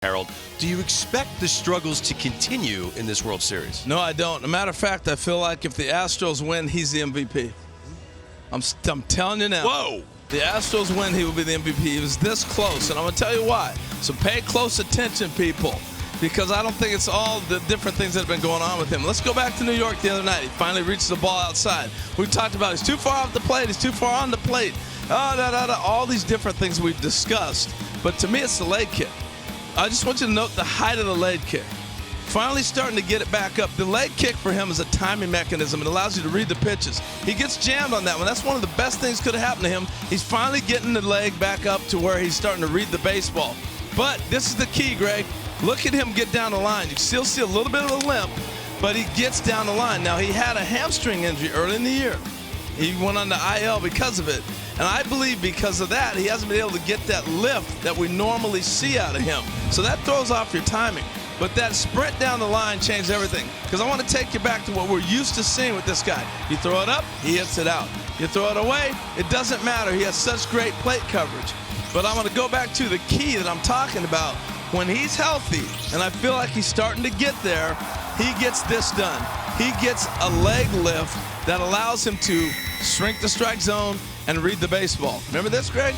Harold, do you expect the struggles to continue in this World Series? No, I don't. As a matter of fact, I feel like if the Astros win, he's the MVP. I'm telling you now. Whoa! The Astros win, he will be the MVP. He was this close, and I'm going to tell you why. So pay close attention, people, because I don't think it's all the different things that have been going on with him. Let's go back to New York the other night. He finally reached the ball outside. We talked about he's too far off the plate. He's too far on the plate. All these different things we've discussed. But to me, it's the leg kick. I just want you to note the height of the leg kick. Finally starting to get it back up. The leg kick for him is a timing mechanism. It allows you to read the pitches. He gets jammed on that one. That's one of the best things could have happened to him. He's finally getting the leg back up to where he's starting to read the baseball. But this is the key, Greg. Look at him get down the line. You still see a little bit of a limp, but he gets down the line. Now, he had a hamstring injury early in the year. He went on the IL because of it. And I believe because of that, he hasn't been able to get that lift that we normally see out of him. So that throws off your timing. But that sprint down the line changed everything. Because I want to take you back to what we're used to seeing with this guy. You throw it up, he hits it out. You throw it away, it doesn't matter. He has such great plate coverage. But I'm going to go back to the key that I'm talking about. When he's healthy, and I feel like he's starting to get there, he gets this done. He gets a leg lift that allows him to shrink the strike zone and read the baseball. Remember this, Greg?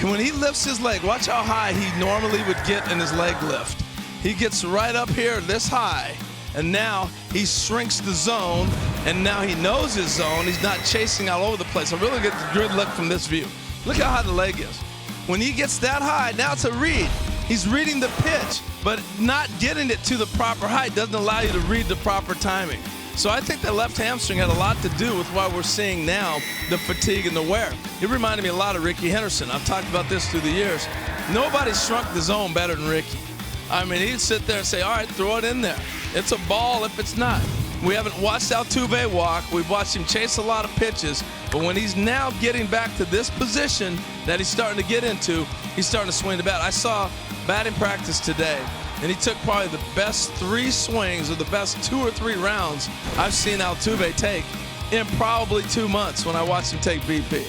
When he lifts his leg, watch how high he normally would get in his leg lift. He gets right up here this high, and now he shrinks the zone, and now he knows his zone. He's not chasing all over the place. I really get a good look from this view. Look how high the leg is. When he gets that high, now it's a read. He's reading the pitch, but not getting it to the proper height doesn't allow you to read the proper timing. So I think that left hamstring had a lot to do with why we're seeing now the fatigue and the wear. It reminded me a lot of Ricky Henderson. I've talked about this through the years. Nobody shrunk the zone better than Ricky. I mean, he'd sit there and say, all right, throw it in there. It's a ball if it's not. We haven't watched Altuve walk. We've watched him chase a lot of pitches. But when he's now getting back to this position that he's starting to get into, he's starting to swing the bat. I saw batting practice today, and he took probably the best 3 swings or the best 2 or 3 rounds I've seen Altuve take in probably 2 months when I watched him take BP.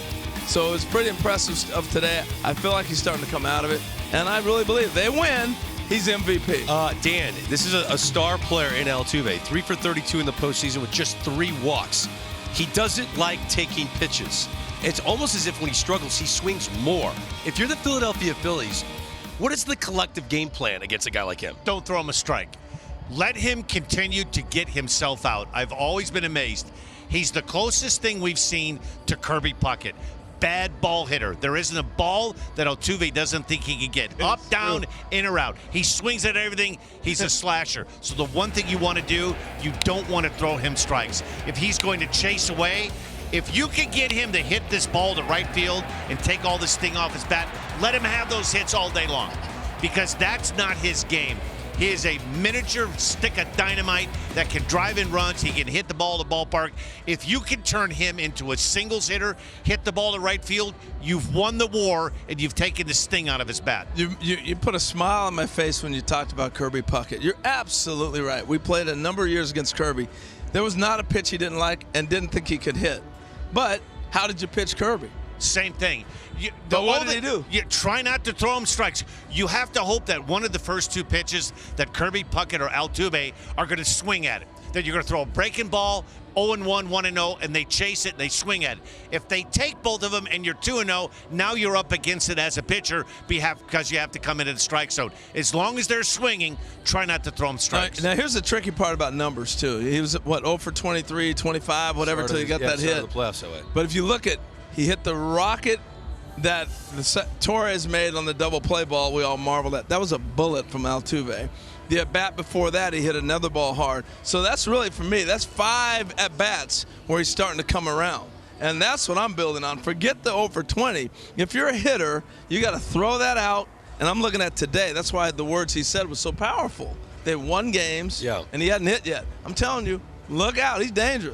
So it was pretty impressive stuff today. I feel like he's starting to come out of it, and I really believe if they win, he's MVP. Dan, this is a star player in Altuve. 3 for 32 in the postseason with just 3 walks. He doesn't like taking pitches. It's almost as if when he struggles, he swings more. If you're the Philadelphia Phillies, what is the collective game plan against a guy like him? Don't throw him a strike. Let him continue to get himself out. I've always been amazed. He's the closest thing we've seen to Kirby Puckett. Bad ball hitter. There isn't a ball that Altuve doesn't think he can get. Up, down, in or out. He swings at everything. He's a slasher. So the one thing you want to do, you don't want to throw him strikes. If he's going to chase away, if you can get him to hit this ball to right field and take all this sting off his bat, let him have those hits all day long, because that's not his game. He is a miniature stick of dynamite that can drive in runs. He can hit the ball to the ballpark. If you can turn him into a singles hitter, hit the ball to right field, you've won the war and you've taken the sting out of his bat. You put a smile on my face when you talked about Kirby Puckett. You're absolutely right. We played a number of years against Kirby. There was not a pitch he didn't like and didn't think he could hit. But how did you pitch Kirby? Same thing. But what did he do? You try not to throw him strikes. You have to hope that one of the first 2 pitches that Kirby Puckett or Altuve are going to swing at it. That you're going to throw a breaking ball, 0-1, 1-0, and they chase it and they swing at it. If they take both of them and you're 2-0, now you're up against it as a pitcher because you have to come into the strike zone. As long as they're swinging, try not to throw them strikes. Now here's the tricky part about numbers, too. He was, 0 for 23, 25, whatever, until he got that hit. The playoffs that way. But if you look at, he hit the rocket that Torres made on the double play ball. We all marveled at. That was a bullet from Altuve. The at-bat before that, he hit another ball hard. So that's really, for me, that's 5 at-bats where he's starting to come around. And that's what I'm building on. Forget the 0 for 20. If you're a hitter, you got to throw that out. And I'm looking at today. That's why the words he said was so powerful. They won games, and he hadn't hit yet. I'm telling you, look out. He's dangerous.